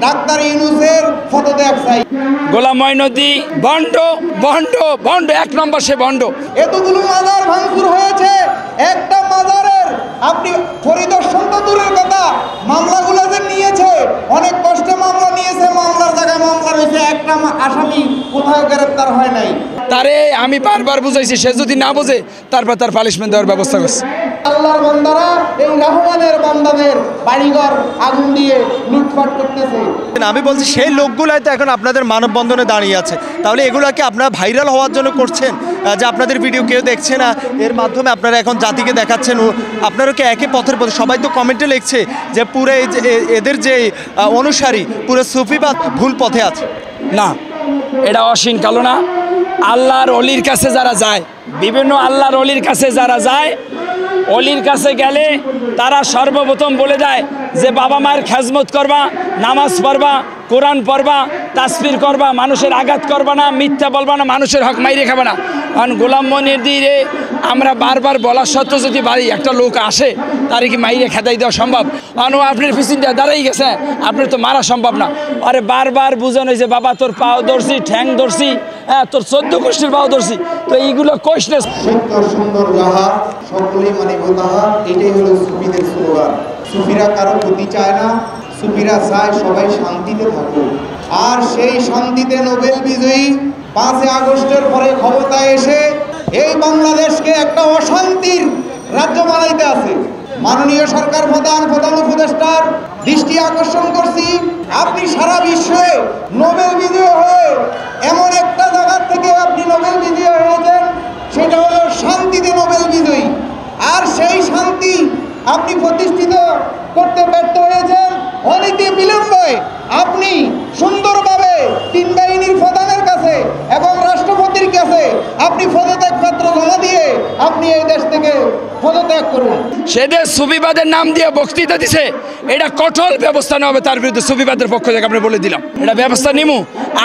Doctor ইউনূসের পদত্যাগ চাই। গোলাম মঈনুদ্দিন ভণ্ড ভণ্ড ভণ্ড, এক নম্বর সে ভণ্ড। এতগুলো মাজার ভাঙচুর হয়েছে, একটা মাজারের আপনি পরিদর্শন তো দূরের কথা, মামলাগুলো যে নিয়েছে অনেক কষ্টে মামলা নিয়েছে, মামলার জায়গায় মামলা রয়েছে, একটা আসামি কোথাও গ্রেপ্তার হয় নাই। তারে আমি বারবার বুঝাইছি, সে যদি না বোঝে তারপর তার পানিশমেন্ট দেওয়ার ব্যবস্থা করছে। আল্লাহর বান্দারা এই রহমানের বান্দাদের বাড়িঘর আগুন দিয়ে লুটপাট করতেছে। আমি বলছি সেই লোকগুলাই তো এখন আপনাদের মানববন্ধনে দাঁড়িয়ে আছে, তাহলে এগুলোকে আপনারা ভাইরাল হওয়ার জন্য করছেন, যে আপনাদের ভিডিও কেউ দেখছে না, এর মাধ্যমে আপনারা এখন জাতিকে দেখাচ্ছেন ও আপনারা কি একই পথের পথে। সবাই তো কমেন্টে লিখছে যে পুরো এদের যে অনুসারী পুরো সুফিবাদ ভুল পথে আছে। না, এটা অসীম কালো না। আল্লাহর অলির কাছে যারা যায়, বিভিন্ন আল্লাহর অলির কাছে যারা যায়, অলির কাছে গেলে তারা সর্বপ্রথম বলে দেয় যে বাবা মায়ের খেজমত করবা, নামাজ পড়বা, কোরআন পড়বা, তাসবির করবা, মানুষের আঘাত করবা না, মিথ্যা বলবা না, মানুষের হক মাইরে খাবে না। কারণ গোলাম মঈনুদ্দিনে আমরা বারবার বলা সত্ত্বেও যদি বাড়ি একটা লোক আসে তার কি মাইরে খেদাই দেওয়া সম্ভব? কারণ আপনার পিছন দিয়ে দাঁড়াই গেছে, আপনার তো মারা সম্ভব না। আরে বারবার বুঝানো যে বাবা তোর পাও ধরছি, ঠ্যাং ধরছি, হ্যাঁ তোর 14 গোষ্ঠীর পাও ধরছি, তো এইগুলো কইস না। সত্য সুন্দর যাহা সকলেই মানিব তাহা, এটাই হলো সুফিদের স্লোগান। সুফিরা কারো ক্ষতি চায় না, সুফিরা চায় সবাই শান্তিতে থাকুক। আর সেই শান্তিতে নোবেল বিজয়ী 5 আগস্টের পরে ক্ষমতায় এসে এই বাংলাদেশকে একটা অশান্তির রাজ্য বানাইতে আছে। মাননীয় সরকার প্রধান উপদেষ্টার দৃষ্টি আকর্ষণ করছি, আপনি সারা বিশ্বে নোবেল বিজয়ী হয়ে এমন একটা জায়গা থেকে আপনি নোবেল বিজয়ী হয়েছেন, সেটা হলো শান্তিতে নোবেল বিজয়ী। আর সেই শান্তি আপনি প্রতিষ্ঠিত করতে ব্যর্থ হয়েছেন। অনীতি বিলম্বে আপনি সুন্দরভাবে 3 বাহিনীর প্রধানের কাছে এবং রাষ্ট্রপতির কাছে আপনি পদত্যাগ পত্র জমা দিয়ে আপনি এই দেশ থেকে পদত্যাগ করুন। সেদের সুফিবাদের নাম দিয়ে বক্তৃতা দিছে, এটা কঠোর ব্যবস্থা নেওয়া হবে তার বিরুদ্ধে। সুফিবাদের পক্ষ থেকে আপনি বলে দিলাম এটা ব্যবস্থা নিমু।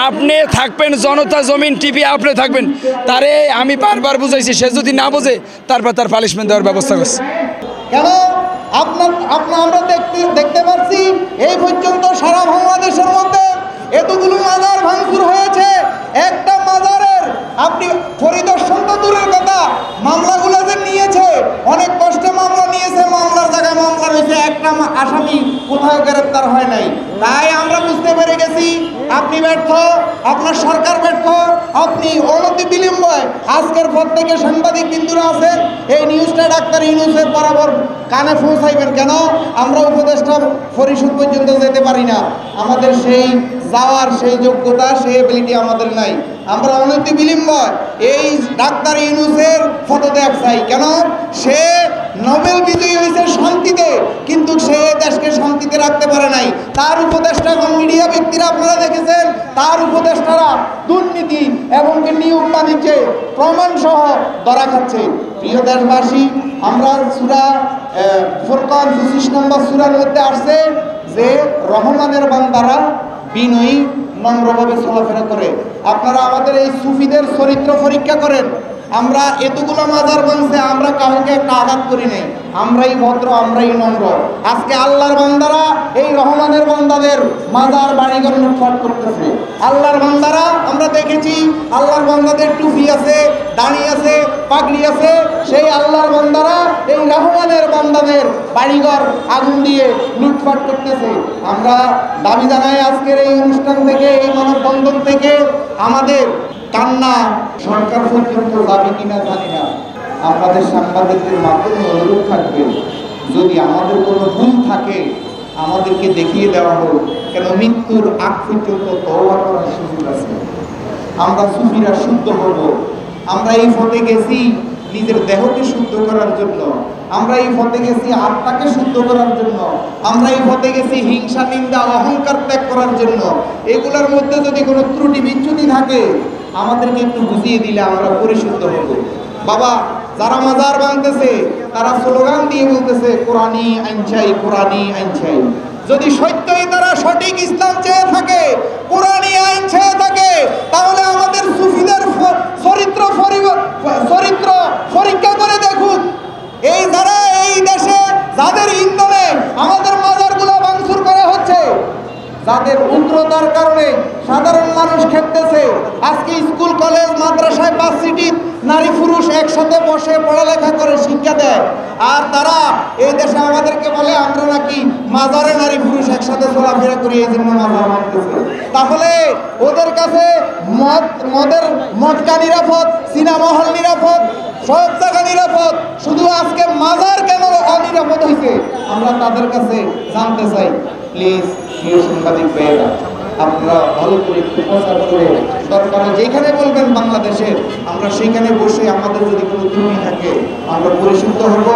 আপনি থাকবেন জনতা জমিন টিভি, আপনি থাকবেন। তারে আমি বারবার বুঝাইছি, সে যদি না বোঝে তারপর তার পানিশমেন্ট দেওয়ার ব্যবস্থা করছে। কেন আমরা দেখতে পাচ্ছি এই পর্যন্ত সারা বাংলাদেশের মধ্যে এতগুলো মাজার ভাঙচুর হয়েছে, একটা মাজারের আপনি পরিদর্শন তো দূরের কথা, মামলাগুলো যে নিয়েছে অনেক কষ্টে মামলা নিয়েছে, মামলার জায়গায় মামলা রয়েছে, একটা আসামি কোথাও গ্রেপ্তার হয় নাই। তাই আমরা বুঝতে পেরে গেছি আপনি ব্যর্থ, আপনার সরকার ব্যর্থ, আপনি অনতি বিলম্বে আজকের পর থেকে সাংবাদিক বিন্দুরা আছেন এই নিউজটা ডাক্তার ইউনূসের বরাবর কানে পৌঁছাইবেন। কেন আমরা উপদেষ্টা পরিষদ পর্যন্ত যেতে পারি না, আমাদের সেই যাওয়ার সেই যোগ্যতা সেই এবিলিটি আমাদের নাই। আমরা অনতি বিলম্বে এই ডাক্তার ইউনূসের পদত্যাগ চাই। কেন? সে নোবেল বিজয়ী হয়েছে শান্তিতে, কিন্তু সে দেশকে শান্তিতে রাখতে পারে নাই। তার উপদেষ্টা এবং মিডিয়া ব্যক্তিরা আপনারা দেখেছেন, তার উপদেষ্টারা দুর্নীতি এবং নিয়োগ বাণিজ্যে প্রমাণ সহ ধরা খাচ্ছে। প্রিয় দেশবাসী, আমরা সূরা ফুরকান 25 নম্বর সূরার মধ্যে আসছে যে রহমানের বান্দারা বিনয়ী নম্রভাবে চলাফেরা করে। আপনারা আমাদের এই সুফিদের চরিত্র পরীক্ষা করেন। আমরা এতগুলো মাজার ভাঙছে, আমরা কাউকে একটা আঘাত করি নাই, আমরাই ভদ্র, আমরাই নম্র। আজকে আল্লাহর বান্দারা এই রহমানের বান্দাদের মাজার বাড়িঘর লুটপাট করতেছে। আল্লাহর বান্দারা আমরা দেখেছি, আল্লাহর বান্দাদের টুপি আছে, দাড়ি আছে, পাগড়ি আছে, সেই আল্লাহর বান্দারা এই রহমানের বান্দাদের বাড়িঘর আগুন দিয়ে লুটপাট করতেছে। আমরা দাবি জানাই আজকের এই অনুষ্ঠান থেকে, এই মানববন্ধন থেকে আমাদের কান্না সরকার পর্যন্ত যাবে কিনা জানি না। আপনাদের সাংবাদিকদের মাধ্যমে অনুরোধ থাকবে, যদি আমাদের কোনো ভুল থাকে আমাদেরকে দেখিয়ে দেওয়া হোক। কেন মৃত্যুর আগ পর্যন্ত তওবা করার সুযোগ আছে। আমরা সুফিরা শুদ্ধ হব। আমরা এই পথে গেছি নিজের দেহকে শুদ্ধ করার জন্য, আমরা এই পথে গেছি আত্মাকে শুদ্ধ করার জন্য, আমরা এই পথে গেছি হিংসা, নিন্দা, অহংকার ত্যাগ করার জন্য। এগুলোর মধ্যে যদি কোনো ত্রুটি বিচ্যুতি থাকে আমাদেরকে একটু বুঝিয়ে দিলে আমরা পরিশুদ্ধ হব। বাবা, যারা মাজার ভাঙতেছে তারা স্লোগান দিয়ে বলতেছে কোরআনি আইন চাই, কোরআনি আইন চাই। যদি সত্যই তারা সঠিক ইসলাম চেয়ে থাকে, কোরআনি আইন চেয়ে থাকে, তাহলে আমাদের সুফিদের চরিত্র পরীক্ষা করে দেখুন। এই যারা এই দেশে যাদের ইন্ধনে আমাদের মাজারগুলো ভাঙচুর করা হচ্ছে, যাদের উগ্রতার কারণে সাধারণ মানুষ খেপতেছে। আজকে স্কুল কলেজ মাদ্রাসায় ভার্সিটি নারী পুরুষ একসাথে বসে পড়ালেখা করে শিক্ষা দেয়, আর তারা এই দেশে আমাদেরকে বলে আমরা নাকি মাজারে নারী পুরুষ একসাথে চলাফেরা করি, এই জন্য মাজার মানতেছে। তাহলে ওদের কাছে মদকা নিরাপদ, সিনেমা হল নিরাপদ, সব জায়গা নিরাপদ, শুধু আজকে মাজার কেন অনিরাপদ হয়েছে আমরা তাদের কাছে জানতে চাই। প্লিজ প্রিয় সাংবাদিক ভাইয়েরা, আপনারা ভালো করে একটু প্রচার করে দরকার যেখানে বলবেন বাংলাদেশে, আমরা সেখানে বসে আমাদের যদি কোনো ত্রুটি থাকে আমরা পরিশুদ্ধ হব।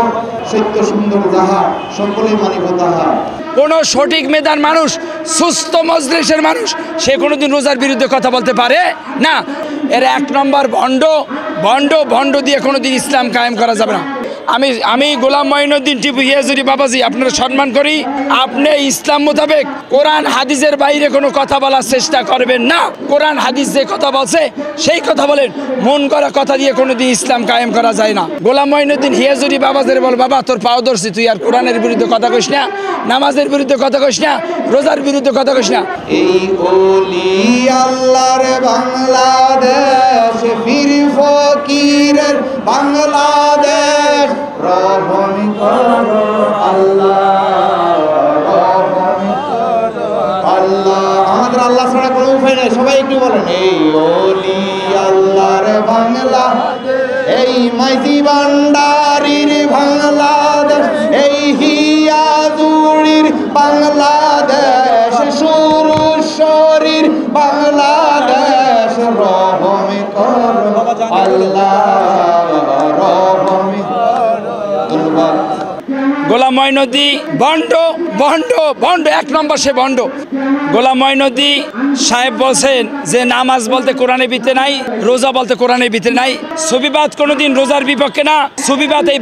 সত্য সুন্দর যাহা সকলেই মানিব তাহা। কোনো সঠিক মেধার মানুষ, সুস্থ মজলিসের মানুষ, সে কোনোদিন রোজার বিরুদ্ধে কথা বলতে পারে না। এর এক নম্বর ভণ্ড, ভণ্ড ভণ্ড দিয়ে কোনোদিন ইসলাম কায়েম করা যাবে না। আমি গোলাম মঈনুদ্দিন টিপু হিয়াজুরি বাবাজি আপনারা সম্মান করি। আপনি ইসলাম মোতাবেক কোরআন হাদিসের বাইরে কোনো কথা বলার চেষ্টা করবেন না। কোরআন হাদিস যে কথা বলছে সেই কথা বলেন, মন করা কথা দিয়ে কোনোদিন ইসলাম কায়েম করা যায় না। গোলাম মঈনুদ্দিন হিয়াজুরি বাবাজের বল, বাবা তোর পাও ধরছি, তুই আর কোরআনের বিরুদ্ধে কথা কইস না, নামাজের বিরুদ্ধে কথা কইস না, রোজার বিরুদ্ধে কথা কইস না। এই ওলি আল্লাহর বাংলাদেশ, বীর ফকিরের বাংলাদেশ, রহম করো আল্লাহ, রহম করো আল্লাহ। আমাদের আল্লাহ ছাড়া কোনো উপায় নেই, সবাই একটু বলেন এই ওলি আল্লাহর বাংলাদেশ, এই মাইজি ভান্ডারির বাংলাদেশ, এই হিয়াজুরির বাংলাদেশ, সুরুশ্বরীর বাংলাদেশ, রহম করো আল্লাহ, রহম করো। ধন্যবাদ। গোলাম মঈনুদ্দিন ভণ্ড, ভণ্ড ভণ্ড, এক নম্বর সে ভণ্ড। গোলাম মঈনুদ্দিন সাহেব বলছেন যে নামাজ বলতে কোরআনের ভিতরে নাই, রোজা বলতে কোরআনের ভিতরে নাই। সুফিবাদ কোনোদিন রোজার বিপক্ষে না, সুফিবাদ এই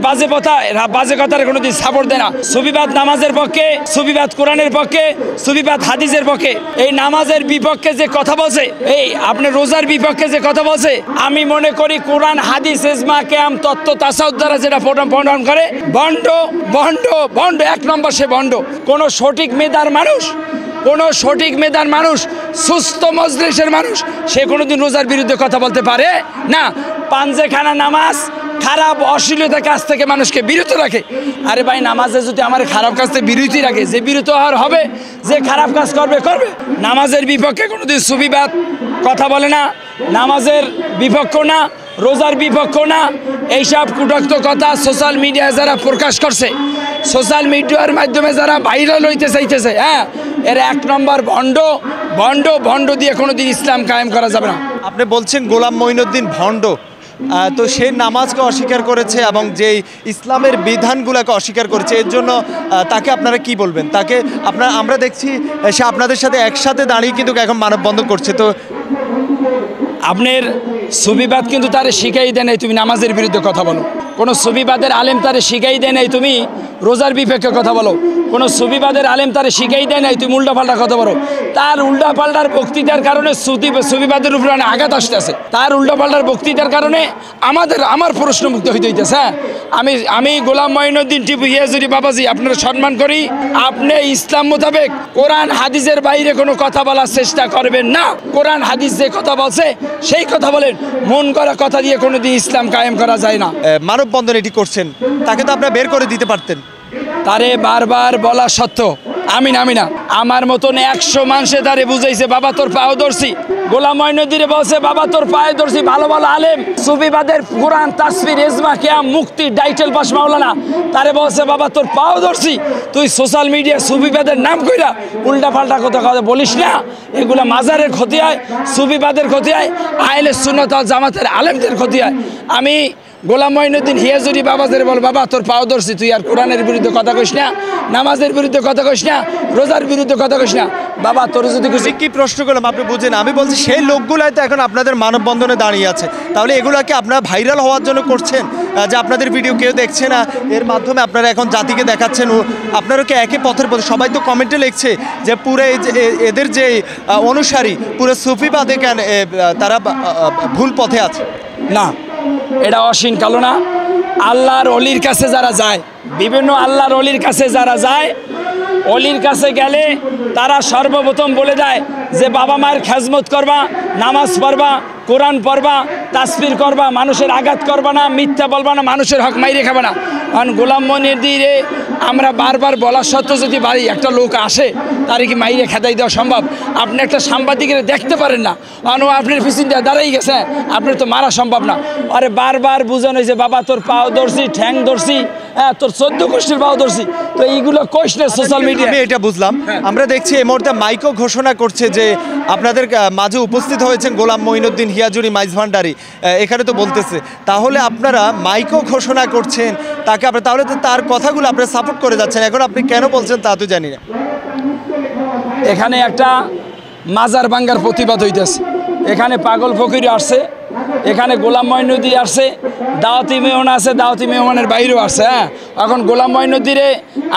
বাজে কথার কোনোদিন সাপোর্ট দেয় না। সুফিবাদ নামাজের পক্ষে, সুফিবাদ কোরআনের পক্ষে, সুফিবাদ হাদিসের পক্ষে। এই নামাজের বিপক্ষে যে কথা বলছে, এই আপনি রোজার বিপক্ষে যে কথা বলছে, আমি মনে করি কোরআন হাদিস ইজমা কেয়াম তত্ত্ব তাসাউদ দ্বারা যেটা প্রমাণ করে, ভণ্ড ভণ্ড ভণ্ড, এক নম্বর সে ভণ্ড। কোনো সঠিক মেধার মানুষ, কোনো সঠিক মেধার মানুষ, সুস্থ মজলিসের মানুষ, সে কোনোদিন রোজার বিরুদ্ধে কথা বলতে পারে না। পাঞ্জেখানা নামাজ খারাপ অশ্লীলতার কাজ থেকে মানুষকে বিরত রাখে। আরে ভাই, নামাজে যদি আমার খারাপ কাজ থেকে বিরতি রাখে, যে বিরত হওয়ার হবে, যে খারাপ কাজ করবে করবে। নামাজের বিপক্ষে কোনোদিন সুফিবাদ কথা বলে না, নামাজের বিপক্ষ না, রোজার বিপক্ষ না। এইসব কুটক্ত কথা সোশ্যাল মিডিয়ায় যারা প্রকাশ করছে, সোশ্যাল মিডিয়ার মাধ্যমে যারা ভাইরাল হইতে চাইতেছে, হ্যাঁ, এর এক নম্বর ভণ্ড, ভণ্ড ভণ্ড দিয়ে কোনোদিন ইসলাম কায়েম করা যাবে না। আপনি বলছেন গোলাম মঈনুদ্দিন ভণ্ড, তো সে নামাজকে অস্বীকার করেছে এবং যেই ইসলামের বিধানগুলোকে অস্বীকার করেছে, এর জন্য তাকে আপনারা কি বলবেন? তাকে আমরা দেখছি সে আপনাদের সাথে একসাথে দাঁড়িয়ে কিন্তু এখন মানববন্ধন করছে। তো আপনার সুফিবাদ কিন্তু তারে শিখাই দেয় নাই তুমি নামাজের বিরুদ্ধে কথা বলো। কোনো সুফিবাদের আলেম তারে শিখাই দেয় নাই তুমি রোজার বিপক্ষে কথা বলো। কোনো সুফিবাদের আলেম তারে শিখাই দেয় নাই তুমি উল্টাপাল্টা কথা বলো। তার উল্টাপাল্টার বক্তৃতার কারণে সুফিবাদের উপরে অনেক আঘাত আসতেছে। তার উল্টাপাল্টার বক্তৃতার কারণে আমার প্রশ্নমুক্ত হইতে হইতেছে। হ্যাঁ, আমি গোলাম মঈনুদ্দিন টিপু হিয়াজুরি বাবাজি আপনারা সম্মান করি। আপনি ইসলাম মোতাবেক কোরআন হাদিসের বাইরে কোনো কথা বলার চেষ্টা করবেন না। কোরআন হাদিস যে কথা বলছে সেই কথা বলেন, মন করা কথা দিয়ে কোনোদিন ইসলাম কায়েম করা যায় না। মানববন্ধন এটি করছেন, তাকে তো আপনারা বের করে দিতে পারতেন। তারে বারবার বলা সত্ত্বেও আমি না, আমার মতন 100 মানুষে তারে বুঝাইছে, বাবা তোর পাও ধরছি। গোলাম মঈনুদ্দিনে বলছে, বাবা তোর পায়ে ধরছি। ভালো ভালো আলেম, সুফিবাদের কোরআন তাসফির ইজমা কিয়াম মুক্তি ডাইটেল পাস মাওলানা, তারে বলছে, বাবা তোর পাও ধরছি। তুই সোশ্যাল মিডিয়া সুফিবাদের নাম কইরা উল্টা পাল্টা কথা বলিস না। এগুলা মাজারের ক্ষতি হয়, সুফিবাদের ক্ষতি হয়, আহলে সুন্নাত ওয়াল জামাতের আলেমদের ক্ষতি হয়। আমি গোলাম মঈনুদ্দিন হিয়াজুরি বাবাজের বল, বাবা তোর পাও ধরছি, তুই আর কোরআনের বিরুদ্ধে কথা কইস না, নামাজের বিরুদ্ধে কথা কইস না, রোজার বিরুদ্ধে কথা কইস না। বাবা তোর যদি কি প্রশ্ন করলাম আপনি বুঝেন? আমি বলছি সেই লোকগুলাই তো এখন আপনাদের মানববন্ধনে দাঁড়িয়ে আছে, তাহলে এগুলাকে আপনারা ভাইরাল হওয়ার জন্য করছেন, যে আপনাদের ভিডিও কেউ দেখছে না, এর মাধ্যমে আপনারা এখন জাতিকে দেখাচ্ছেন আপনারা কি একই পথের পথে। সবাই তো কমেন্টে লিখছে যে পুরো এদের যে অনুসারী পুরো সুফিবাদে কেন তারা ভুল পথে আছে। না, এটা অসীম কালো না। আল্লাহর অলির কাছে যারা যায়, বিভিন্ন আল্লাহর অলির কাছে যারা যায়, অলির কাছে গেলে তারা সর্বপ্রথম বলে দেয় যে বাবা মায়ের খেজমত করবা, নামাজ পড়বা, কোরআন পড়বা, তাসবির করবা, মানুষের আঘাত করবা না, মিথ্যা বলবা না, মানুষের হক মাইরে খাবে না। কারণ গোলাম মনিরে আমরা বারবার বলা সত্ত্বেও যদি বাড়ি একটা লোক আসে তার কি মাইরে খেদাই দেওয়া সম্ভব? আপনি একটা সাংবাদিকের দেখতে পারেন না, কারণ ও আপনার পিছন দিয়ে দাঁড়াই গেছে, আপনার তো মারা সম্ভব না। আরে বারবার বুঝানো যে বাবা তোর পাও ধরছি, ঠ্যাং ধরছি, হ্যাঁ তোর 14 গোষ্ঠীর পাও ধরছি, তো এইগুলো কোশ না সোশ্যাল মিডিয়া। আমি এটা বুঝলাম। আমরা দেখছি এই মুহূর্তে মাইকও ঘোষণা করছে যে আপনাদের মাঝে উপস্থিত হয়েছেন গোলাম মঈনুদ্দিন হিয়াজুরি মাইজ ভান্ডারি, এখানে তো বলতেছে। তাহলে আপনারা মাইকও ঘোষণা করছেন তাকে, আপনারা তাহলে তো তার কথাগুলো আপনারা সাপোর্ট করে যাচ্ছেন, এখন আপনি কেন বলছেন তা তো জানি না। এখানে একটা মাজার ভাঙ্গার প্রতিবাদ হইতেছে, এখানে পাগল ফকির আসছে, এখানে গোলাম মঈনুদ্দিন আসছে, দাওয়াতি মেহমান আছে, দাওয়াতি মেহমানের বাইরেও আসছে। হ্যাঁ, এখন গোলাম মঈনুদ্দিনে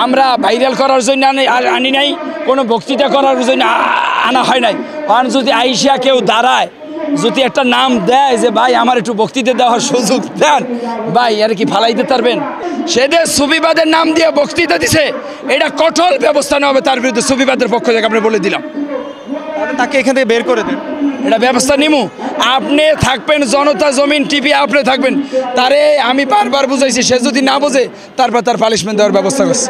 আমরা ভাইরাল করার জন্য আনি নাই, কোনো বক্তৃতা করার জন্য আনা হয় নাই। কারণ যদি আইসা কেউ দাঁড়ায়, যদি একটা নাম দেয় যে ভাই আমার একটু বক্তৃতা দেওয়ার সুযোগ দেন, ভাই আর কি ফালাই দিতে পারবেন? সেদের সুবিবাদের নাম দিয়ে বক্তৃতা দিছে, এটা কঠোর ব্যবস্থা নেওয়া হবে তার বিরুদ্ধে, সুবিবাদের পক্ষ থেকে আমরা বলে দিলাম। তাহলে তাকে এখান থেকে বের করে দেন, এটা ব্যবস্থা নিমু। আপনি থাকবেন জনতা জমিন টিভি, আপনি থাকবেন, তারে আমি বারবার বুঝাইছি, সে যদি না বোঝে তারপর তার পানিশমেন্ট দেওয়ার ব্যবস্থা করছে।